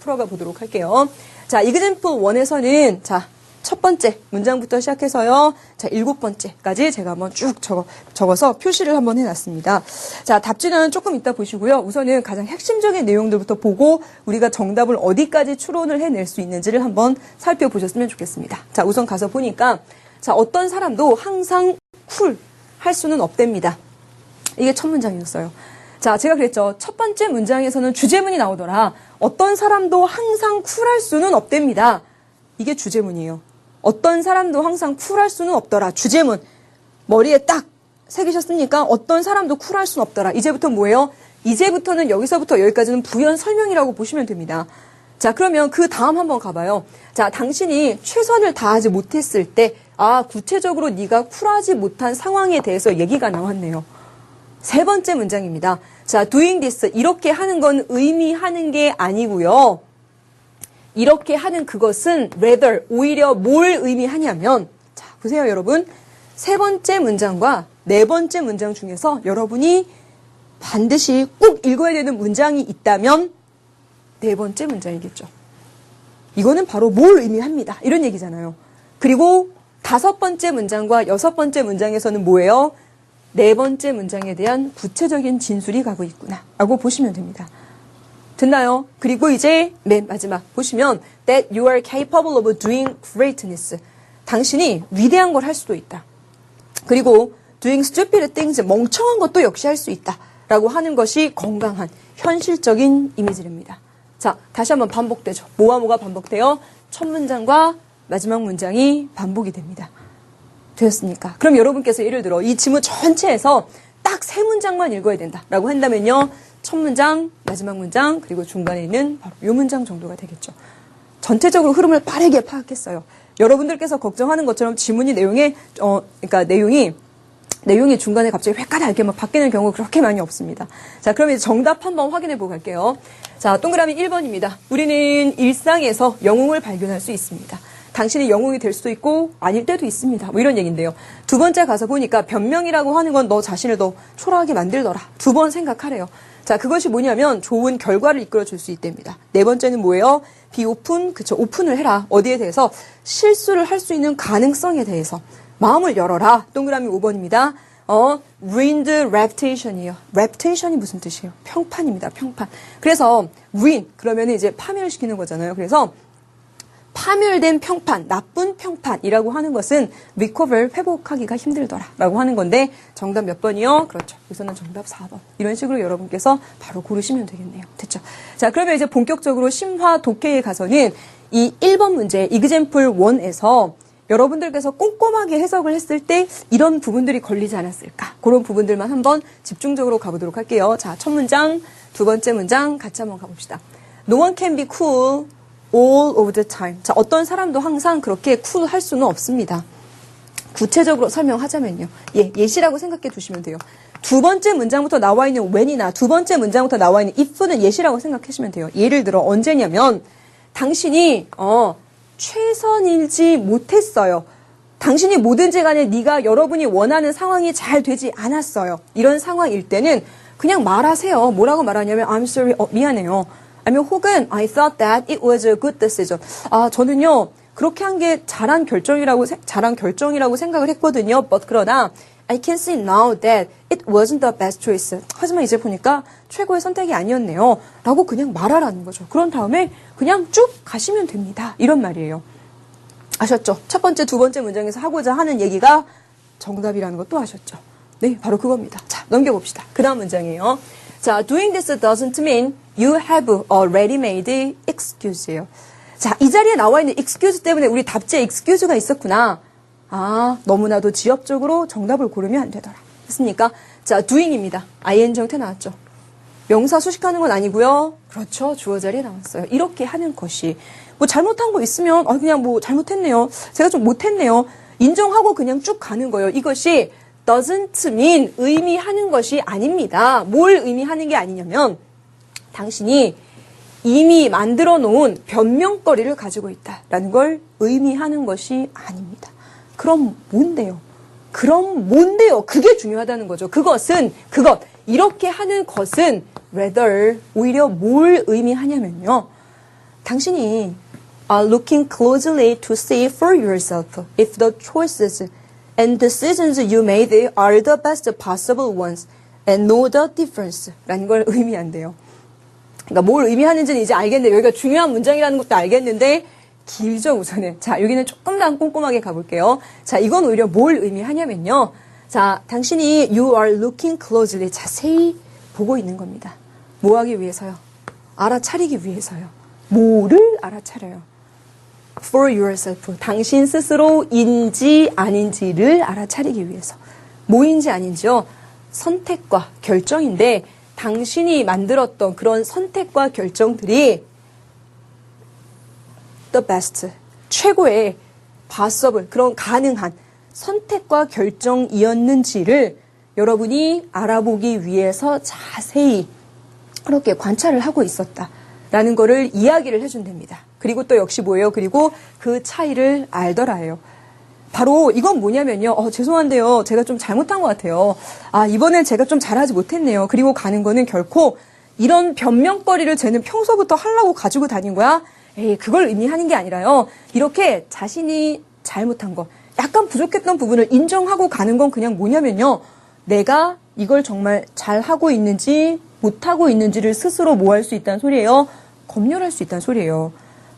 풀어가 보도록 할게요. 자, example 1에서는 자, 첫 번째 문장부터 시작해서요. 자, 7번째까지 제가 한번 쭉 적어서 표시를 한번 해놨습니다. 자, 답지는 조금 이따 보시고요. 우선은 가장 핵심적인 내용들부터 보고 우리가 정답을 어디까지 추론을 해낼 수 있는지를 한번 살펴보셨으면 좋겠습니다. 자, 우선 가서 보니까 자, 어떤 사람도 항상 쿨 할 수는 없답니다. 이게 첫 문장이었어요. 자, 제가 그랬죠. 첫 번째 문장에서는 주제문이 나오더라. 어떤 사람도 항상 쿨할 수는 없답니다. 이게 주제문이에요. 어떤 사람도 항상 쿨할 수는 없더라. 주제문. 머리에 딱 새기셨습니까? 어떤 사람도 쿨할 수는 없더라. 이제부터 뭐예요? 이제부터는 여기서부터 여기까지는 부연 설명이라고 보시면 됩니다. 자, 그러면 그 다음 한번 가봐요. 자, 당신이 최선을 다하지 못했을 때, 아, 구체적으로 네가 쿨하지 못한 상황에 대해서 얘기가 나왔네요. 세 번째 문장입니다. 자, doing this, 이렇게 하는 건 의미하는 게 아니고요. 이렇게 하는 그것은 rather, 오히려 뭘 의미하냐면, 자, 보세요, 여러분. 세 번째 문장과 네 번째 문장 중에서 여러분이 반드시 꼭 읽어야 되는 문장이 있다면 네 번째 문장이겠죠. 이거는 바로 뭘 의미합니다. 이런 얘기잖아요. 그리고 다섯 번째 문장과 여섯 번째 문장에서는 뭐예요? 네 번째 문장에 대한 구체적인 진술이 가고 있구나 라고 보시면 됩니다. 됐나요? 그리고 이제 맨 마지막 보시면 that you are capable of doing greatness. 당신이 위대한 걸 할 수도 있다. 그리고 doing stupid things, 멍청한 것도 역시 할 수 있다 라고 하는 것이 건강한 현실적인 이미지입니다. 자, 다시 한번 반복되죠. 뭐가 반복돼요? 첫 문장과 마지막 문장이 반복이 됩니다. 되었습니까? 그럼 여러분께서 예를 들어 이 지문 전체에서 딱 세 문장만 읽어야 된다라고 한다면요. 첫 문장, 마지막 문장, 그리고 중간에 있는 바로 이 문장 정도가 되겠죠. 전체적으로 흐름을 빠르게 파악했어요. 여러분들께서 걱정하는 것처럼 지문이 내용이 중간에 갑자기 획가닥 이렇게 막 바뀌는 경우가 그렇게 많이 없습니다. 자, 그럼 이제 정답 한번 확인해 보고 갈게요. 자, 동그라미 1번입니다. 우리는 일상에서 영웅을 발견할 수 있습니다. 당신이 영웅이 될 수도 있고 아닐 때도 있습니다. 뭐 이런 얘기인데요. 두 번째 가서 보니까 변명이라고 하는 건 너 자신을 더 초라하게 만들더라. 두 번 생각하래요. 자, 그것이 뭐냐면 좋은 결과를 이끌어 줄 수 있답니다. 네 번째는 뭐예요? 비오픈, 그쵸, 오픈을 해라. 어디에 대해서? 실수를 할 수 있는 가능성에 대해서. 마음을 열어라. 동그라미 5번입니다. ruined reputation이에요. reputation이 무슨 뜻이에요? 평판입니다. 평판. 그래서 ruin, 그러면 이제 파멸시키는 거잖아요. 그래서 파멸된 평판, 나쁜 평판이라고 하는 것은 recover, 회복하기가 힘들더라라고 하는 건데 정답 몇 번이요? 그렇죠. 여기서는 정답 4번. 이런 식으로 여러분께서 바로 고르시면 되겠네요. 됐죠? 자, 그러면 이제 본격적으로 심화 독해에 가서는 이 1번 문제, example 1에서 여러분들께서 꼼꼼하게 해석을 했을 때 이런 부분들이 걸리지 않았을까? 그런 부분들만 한번 집중적으로 가보도록 할게요. 자, 첫 문장, 두 번째 문장 같이 한번 가봅시다. No one can be cool all of the time. 자, 어떤 사람도 항상 그렇게 쿨할 수는 없습니다. 구체적으로 설명하자면요. 예시라고 생각해 두시면 돼요. 두 번째 문장부터 나와 있는 when이나 두 번째 문장부터 나와 있는 if는 예시라고 생각하시면 돼요. 예를 들어 언제냐면 당신이 최선일지 못했어요. 당신이 뭐든지 간에 여러분이 원하는 상황이 잘 되지 않았어요. 이런 상황일 때는 그냥 말하세요. 뭐라고 말하냐면 I'm sorry, 미안해요. 아니면 혹은 I thought that it was a good decision. 아, 저는요 그렇게 한 게 잘한 결정이라고 생각을 했거든요. But 그러나 I can see now that it wasn't the best choice. 하지만 이제 보니까 최고의 선택이 아니었네요. 라고 그냥 말하라는 거죠. 그런 다음에 그냥 쭉 가시면 됩니다. 이런 말이에요. 아셨죠? 첫 번째, 두 번째 문장에서 하고자 하는 얘기가 정답이라는 것도 아셨죠? 네, 바로 그겁니다. 자, 넘겨봅시다. 그 다음 문장이에요. 자, doing this doesn't mean you have a ready-made excuse예요. 자, 이 자리에 나와 있는 excuse 때문에 우리 답지에 excuse가 있었구나. 아, 너무나도 지엽적으로 정답을 고르면 안 되더라. 됐습니까? 자, doing입니다. ing 형태 나왔죠. 명사 수식하는 건 아니고요. 그렇죠. 주어 자리에 나왔어요. 이렇게 하는 것이. 뭐 잘못한 거 있으면 그냥 뭐 잘못했네요. 제가 좀 못했네요. 인정하고 그냥 쭉 가는 거예요. 이것이 doesn't mean 의미하는 것이 아닙니다. 뭘 의미하는 게 아니냐면 당신이 이미 만들어 놓은 변명거리를 가지고 있다라는 걸 의미하는 것이 아닙니다. 그럼 뭔데요? 그게 중요하다는 거죠. 이렇게 하는 것은 rather, 오히려 뭘 의미하냐면요. 당신이 are looking closely to see for yourself if the choices and decisions you made are the best possible ones and know the difference 라는 걸 의미한대요. 그러니까 뭘 의미하는지는 이제 알겠는데 여기가 중요한 문장이라는 것도 알겠는데 길죠 우선은. 자 여기는 조금 더 꼼꼼하게 가볼게요. 자 이건 오히려 뭘 의미하냐면요. 자 당신이 you are looking closely 자세히 보고 있는 겁니다. 뭐 하기 위해서요? 알아차리기 위해서요. 뭐를 알아차려요? For yourself. 당신 스스로인지 아닌지를 알아차리기 위해서. 뭐인지 아닌지요? 선택과 결정인데 당신이 만들었던 그런 선택과 결정들이 the best, 최고의 possible, 그런 가능한 선택과 결정이었는지를 여러분이 알아보기 위해서 자세히 그렇게 관찰을 하고 있었다라는 거를 이야기를 해준답니다. 그리고 또 역시 뭐예요? 그리고 그 차이를 알더라예요. 바로 이건 뭐냐면요. 죄송한데요. 제가 좀 잘못한 것 같아요. 이번엔 제가 좀 잘하지 못했네요. 그리고 가는 거는 결코 이런 변명거리를 쟤는 평소부터 하려고 가지고 다닌 거야? 에이, 그걸 의미하는 게 아니라요. 이렇게 자신이 잘못한 거, 약간 부족했던 부분을 인정하고 가는 건 그냥 뭐냐면요. 내가 이걸 정말 잘하고 있는지 못하고 있는지를 스스로 뭐 할 수 있다는 소리예요? 검열할 수 있다는 소리예요.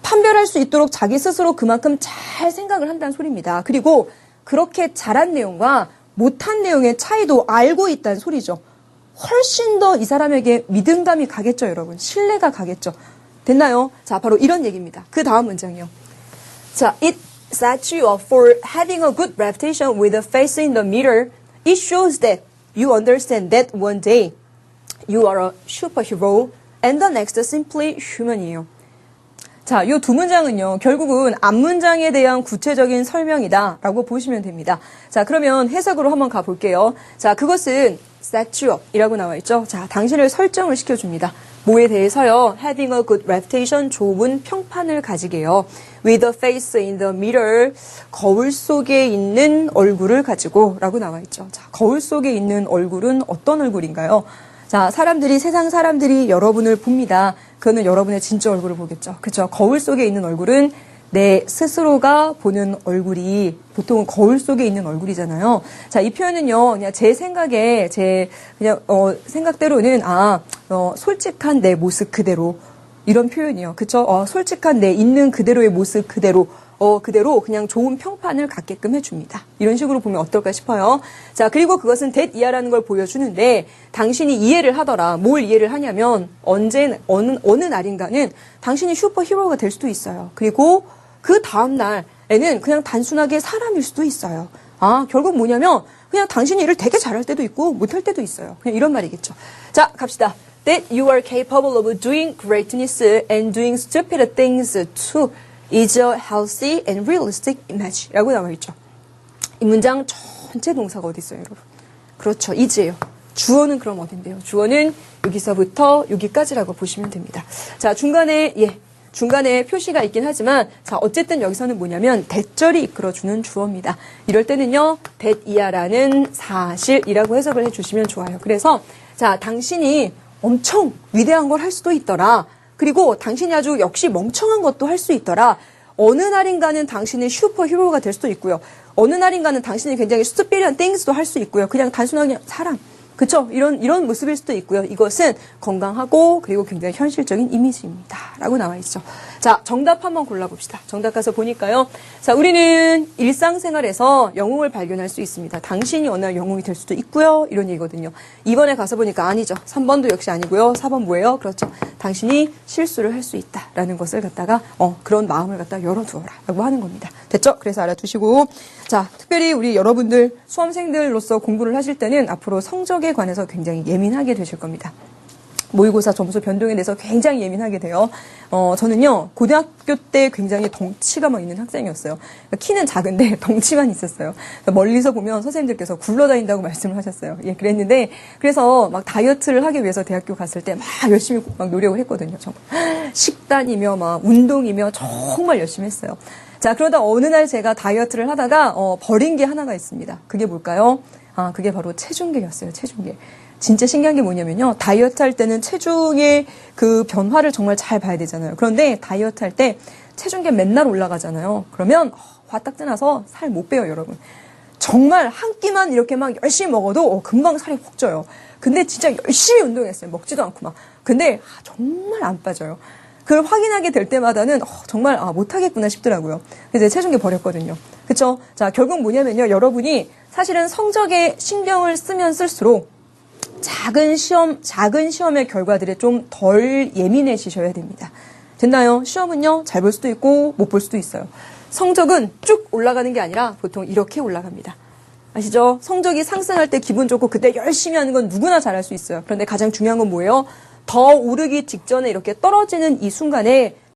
판별할 수 있도록 자기 스스로 그만큼 잘 생각을 한다는 소리입니다. 그리고 그렇게 잘한 내용과 못한 내용의 차이도 알고 있다는 소리죠. 훨씬 더 이 사람에게 믿음감이 가겠죠, 여러분. 신뢰가 가겠죠. 됐나요? 자, 바로 이런 얘기입니다. 그 다음 문장이요. 자, it sets you up for having a good reputation with a face in the mirror. It shows that you understand that one day you are a superhero and the next simply human이에요. 자, 이 두 문장은요, 결국은 앞문장에 대한 구체적인 설명이다 라고 보시면 됩니다. 자, 그러면 해석으로 한번 가볼게요. 자, 그것은 set you up 이라고 나와 있죠. 자, 당신을 설정을 시켜줍니다. 뭐에 대해서요? Having a good reputation, 좋은 평판을 가지게요. With a face in the mirror, 거울 속에 있는 얼굴을 가지고 라고 나와 있죠. 자, 거울 속에 있는 얼굴은 어떤 얼굴인가요? 자, 세상 사람들이 여러분을 봅니다. 그거는 여러분의 진짜 얼굴을 보겠죠. 그렇죠? 거울 속에 있는 얼굴은 내 스스로가 보는 얼굴이 보통은 거울 속에 있는 얼굴이잖아요. 자, 이 표현은요, 그냥 제 생각에, 생각대로는, 솔직한 내 모습 그대로, 이런 표현이요. 그쵸? 솔직한 내 있는 그대로의 모습 그대로, 그대로 그냥 좋은 평판을 갖게끔 해줍니다. 이런 식으로 보면 어떨까 싶어요. 자, 그리고 그것은 that 이하라는 걸 보여주는데, 당신이 이해를 하더라. 뭘 이해를 하냐면, 어느 날인가는 당신이 슈퍼히어로가 될 수도 있어요. 그리고 그 다음날에는 그냥 단순하게 사람일 수도 있어요. 결국 뭐냐면, 그냥 당신이 일을 되게 잘할 때도 있고, 못할 때도 있어요. 그냥 이런 말이겠죠. 자, 갑시다. That you are capable of doing greatness and doing stupid things too. is a healthy and realistic image 라고 나와 있죠. 이 문장 전체 동사가 어디 있어요, 여러분? 그렇죠, is예요. 주어는 그럼 어딘데요? 주어는 여기서부터 여기까지라고 보시면 됩니다. 자, 중간에 표시가 있긴 하지만, 자, 어쨌든 여기서는 뭐냐면, 대절이 이끌어주는 주어입니다. 이럴 때는요, that 이하라는 사실이라고 해석을 해주시면 좋아요. 그래서, 자, 당신이 엄청 위대한 걸 할 수도 있더라. 그리고 당신이 아주 역시 멍청한 것도 할 수 있더라. 어느 날인가는 당신이 슈퍼히어로가 될 수도 있고요. 어느 날인가는 당신이 굉장히 스튜피드한 things도 할 수 있고요. 그냥 단순하게 사람. 그쵸? 이런 모습일 수도 있고요. 이것은 건강하고 그리고 굉장히 현실적인 이미지입니다. 라고 나와 있죠. 자, 정답 한번 골라봅시다. 정답 가서 보니까요. 자, 우리는 일상생활에서 영웅을 발견할 수 있습니다. 당신이 어느 날 영웅이 될 수도 있고요. 이런 얘기거든요. 2번에 가서 보니까 아니죠. 3번도 역시 아니고요. 4번 뭐예요? 그렇죠. 당신이 실수를 할 수 있다라는 것을 갖다가 그런 마음을 갖다 열어두어라 라고 하는 겁니다. 됐죠? 그래서 알아두시고, 자, 특별히 우리 여러분들 수험생들로서 공부를 하실 때는 앞으로 성적에 관해서 굉장히 예민하게 되실 겁니다. 모의고사 점수 변동에 대해서 굉장히 예민하게 돼요. 저는요, 고등학교 때 굉장히 덩치가 막 있는 학생이었어요. 그러니까 키는 작은데 덩치만 있었어요. 그러니까 멀리서 보면 선생님들께서 굴러다닌다고 말씀을 하셨어요. 예, 그랬는데, 그래서 막 다이어트를 하기 위해서 대학교 갔을 때 막 열심히 막 노력을 했거든요. 정말. 식단이며 막 운동이며 정말 열심히 했어요. 자, 그러다 어느 날 제가 다이어트를 하다가, 버린 게 하나가 있습니다. 그게 뭘까요? 그게 바로 체중계였어요, 체중계. 진짜 신기한 게 뭐냐면요. 다이어트 할 때는 체중의 그 변화를 정말 잘 봐야 되잖아요. 그런데 다이어트 할 때 체중계 맨날 올라가잖아요. 그러면 화딱 뜨나서 살 못 빼요, 여러분. 정말 한 끼만 이렇게 막 열심히 먹어도 금방 살이 훅 쪄요. 근데 진짜 열심히 운동했어요. 먹지도 않고 막. 근데 정말 안 빠져요. 그걸 확인하게 될 때마다는 정말 못하겠구나 싶더라고요. 그래서 체중계 버렸거든요. 그쵸? 자, 결국 뭐냐면요. 여러분이 사실은 성적에 신경을 쓰면 쓸수록 작은 시험의 결과들에 좀 덜 예민해지셔야 됩니다. 됐나요? 시험은요, 잘 볼 수도 있고, 못 볼 수도 있어요. 성적은 쭉 올라가는 게 아니라 보통 이렇게 올라갑니다. 아시죠? 성적이 상승할 때 기분 좋고, 그때 열심히 하는 건 누구나 잘할 수 있어요. 그런데 가장 중요한 건 뭐예요? 더 오르기 직전에 이렇게 떨어지는 이 순간에